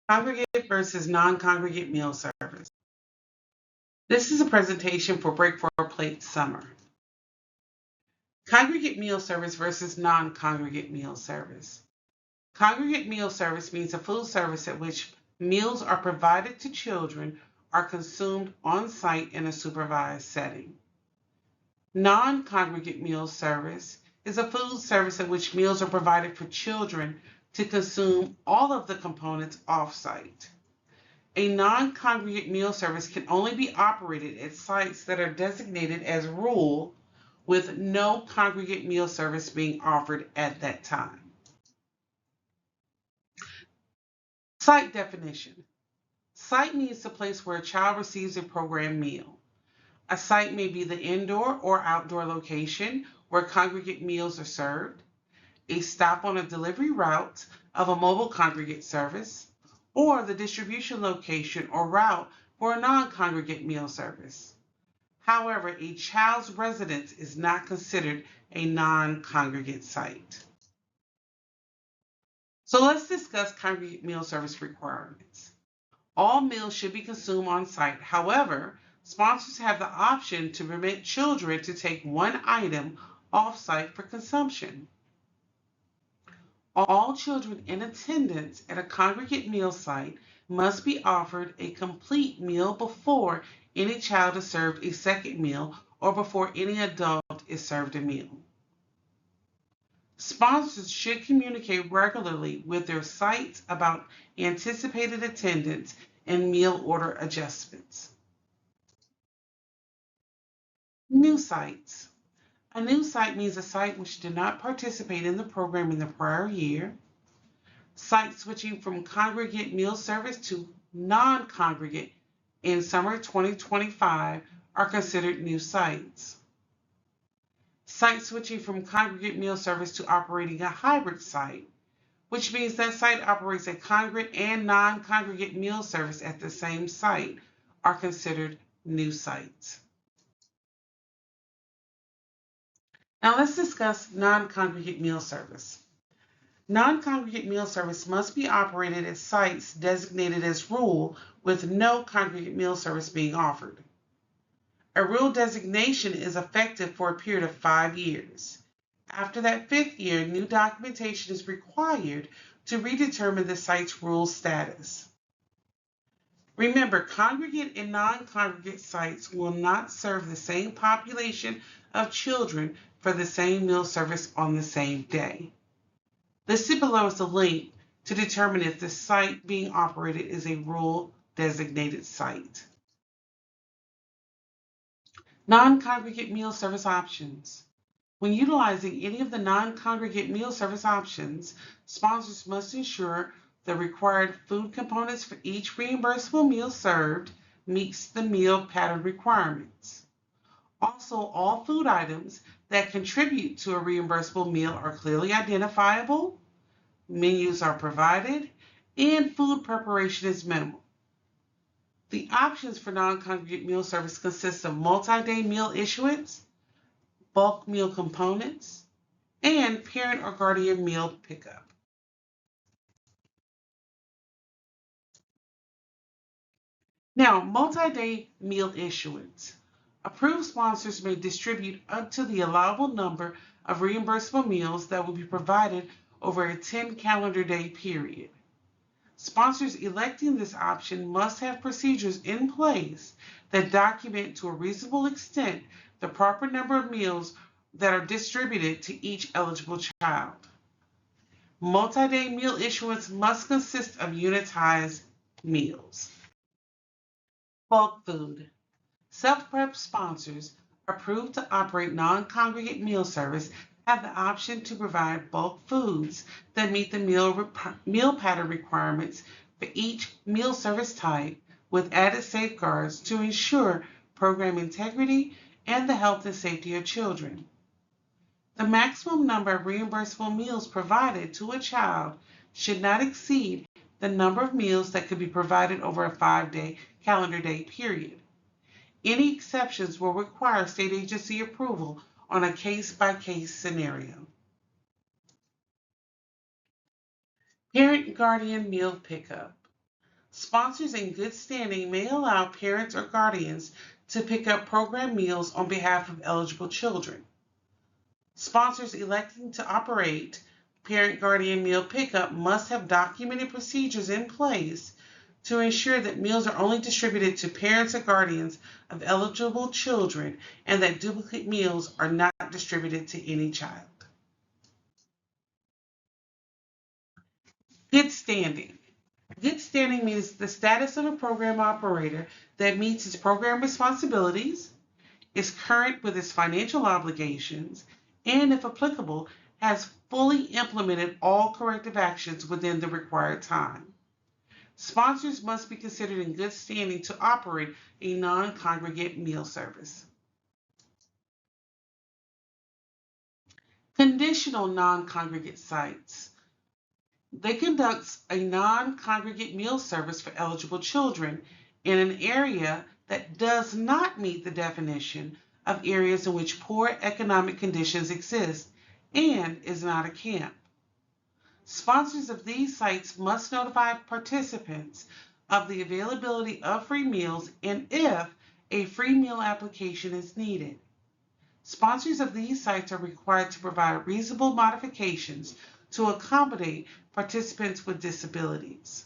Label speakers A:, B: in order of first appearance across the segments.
A: Congregate versus non-congregate meal service. This is a presentation for Break for a Plate Summer. Congregate meal service versus non-congregate meal service. Congregate meal service means a food service at which meals are provided to children are consumed on site in a supervised setting. Non-congregate meal service is a food service at which meals are provided for children to consume all of the components off-site. A non-congregate meal service can only be operated at sites that are designated as rural, with no congregate meal service being offered at that time. Site definition. Site means the place where a child receives a programmed meal. A site may be the indoor or outdoor location where congregate meals are served, a stop on a delivery route of a mobile congregate service, or the distribution location or route for a non-congregate meal service. However, a child's residence is not considered a non-congregate site. So let's discuss congregate meal service requirements. All meals should be consumed on site. However, sponsors have the option to permit children to take one item off-site for consumption. All children in attendance at a congregate meal site must be offered a complete meal before any child is served a second meal or before any adult is served a meal. Sponsors should communicate regularly with their sites about anticipated attendance and meal order adjustments. New sites. A new site means a site which did not participate in the program in the prior year. Sites switching from congregate meal service to non-congregate in summer 2025 are considered new sites. Sites switching from congregate meal service to operating a hybrid site, which means that site operates a congregate and non-congregate meal service at the same site, are considered new sites. Now let's discuss non-congregate meal service. Non-congregate meal service must be operated at sites designated as rural with no congregate meal service being offered. A rural designation is effective for a period of 5 years. After that 5th year, new documentation is required to redetermine the site's rural status. Remember, congregate and non-congregate sites will not serve the same population of children for the same meal service on the same day. Listed below is a link to determine if the site being operated is a rural designated site. Non-congregate meal service options. When utilizing any of the non-congregate meal service options, sponsors must ensure the required food components for each reimbursable meal served meets the meal pattern requirements. Also, all food items that contribute to a reimbursable meal are clearly identifiable, menus are provided, and food preparation is minimal. The options for non-congregate meal service consist of multi-day meal issuance, bulk meal components, and parent or guardian meal pickup. Now, multi-day meal issuance. Approved sponsors may distribute up to the allowable number of reimbursable meals that will be provided over a 10 calendar day period. Sponsors electing this option must have procedures in place that document to a reasonable extent the proper number of meals that are distributed to each eligible child. Multi-day meal issuance must consist of unitized meals. Bulk food. Self-prep sponsors approved to operate non-congregate meal service have the option to provide bulk foods that meet the meal pattern requirements for each meal service type with added safeguards to ensure program integrity and the health and safety of children. The maximum number of reimbursable meals provided to a child should not exceed the number of meals that could be provided over a 5-day calendar day period. Any exceptions will require state agency approval on a case-by-case scenario. Parent guardian meal pickup. Sponsors in good standing may allow parents or guardians to pick up program meals on behalf of eligible children. Sponsors electing to operate parent-guardian meal pickup must have documented procedures in place to ensure that meals are only distributed to parents or guardians of eligible children and that duplicate meals are not distributed to any child. Good standing. Good standing means the status of a program operator that meets its program responsibilities, is current with its financial obligations, and, if applicable, has fully implemented all corrective actions within the required time. Sponsors must be considered in good standing to operate a non-congregate meal service. Conditional non-congregate sites. They conduct a non-congregate meal service for eligible children in an area that does not meet the definition of areas in which poor economic conditions exist and is not a camp. Sponsors of these sites must notify participants of the availability of free meals and if a free meal application is needed. Sponsors of these sites are required to provide reasonable modifications to accommodate participants with disabilities.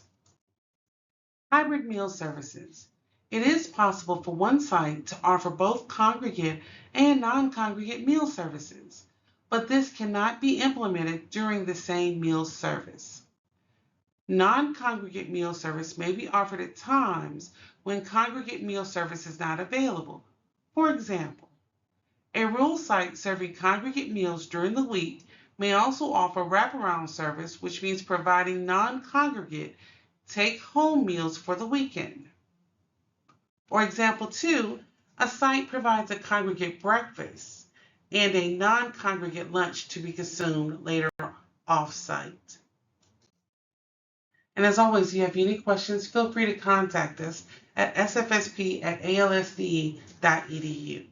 A: Hybrid meal services. It is possible for one site to offer both congregate and non-congregate meal services, but this cannot be implemented during the same meal service. Non-congregate meal service may be offered at times when congregate meal service is not available. For example, a rural site serving congregate meals during the week may also offer wraparound service, which means providing non-congregate take-home meals for the weekend. For example 2, a site provides a congregate breakfast and a non-congregate lunch to be consumed later off-site. And as always, if you have any questions, feel free to contact us at sfsp@alsde.edu.